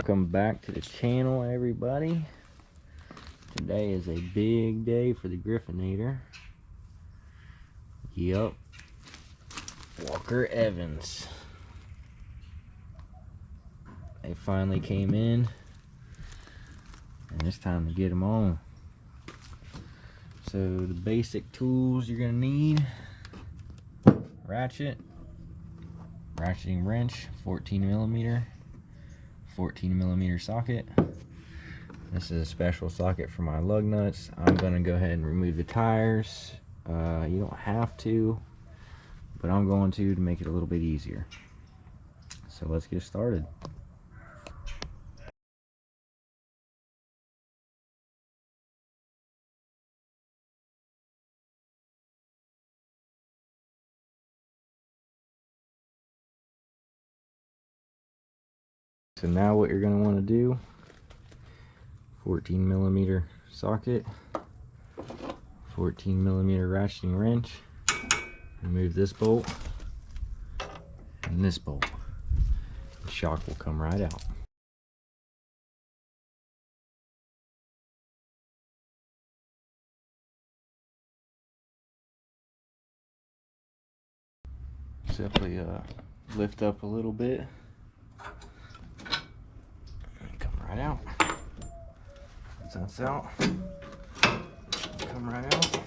Welcome back to the channel, everybody. Today is a big day for the Griffinator. Yup, Walker Evans. They finally came in, and it's time to get them on. So the basic tools you're gonna need: ratchet, ratcheting wrench, 14mm socket. This is a special socket for my lug nuts. I'm gonna go ahead and remove the tires. You don't have to, but I'm going to make it a little bit easier. So let's get started. So now what you're going to want to do, 14mm socket, 14mm ratcheting wrench, remove this bolt and this bolt. The shock will come right out. Simply lift up a little bit. Right out. That's out. Come right out.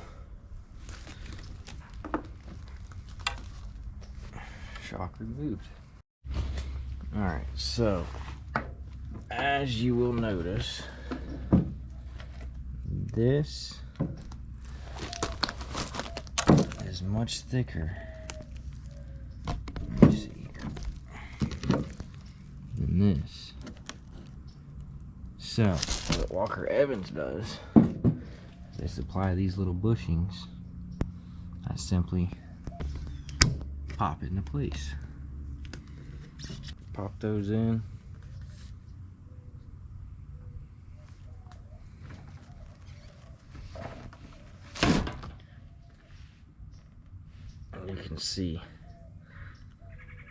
Shock removed. Alright, so as you will notice, this is much thicker. Let me see here. Than this. So, what Walker Evans does is they supply these little bushings. I simply pop it into place. Pop those in. And you can see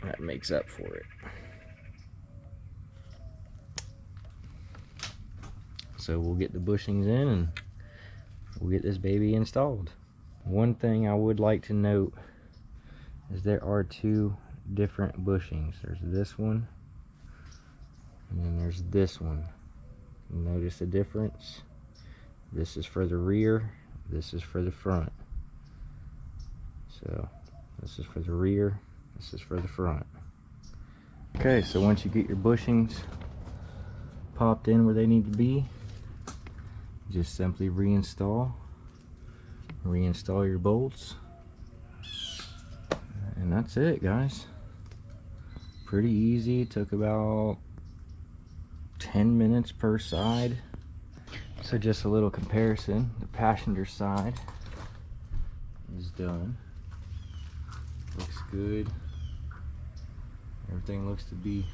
that makes up for it. So we'll get the bushings in and we'll get this baby installed. One thing I would like to note is there are two different bushings. There's this one and then there's this one. Notice the difference? This is for the rear, this is for the front. So this is for the rear, this is for the front. Okay, so once you get your bushings popped in where they need to be, just simply reinstall your bolts, and that's it, guys. Pretty easy. It took about 10 minutes per side. So just a little comparison. The passenger side is done. Looks good. Everything looks to be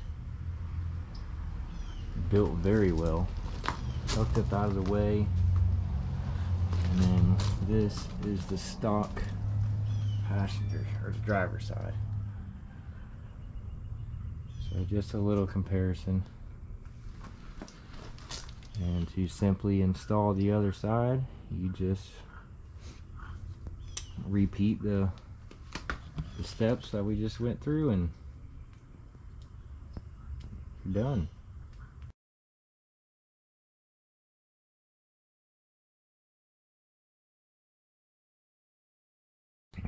built very well. Hooked up out of the way, and then this is the stock passenger or the driver's side. So just a little comparison, and to simply install the other side, you just repeat the steps that we just went through, and you're done.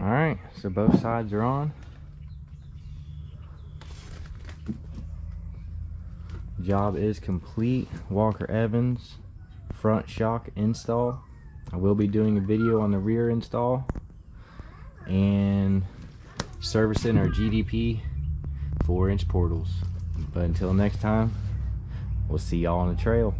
Alright, so both sides are on. Job is complete. Walker Evans front shock install. I will be doing a video on the rear install and servicing our GDP 4-inch portals. But until next time, we'll see y'all on the trail.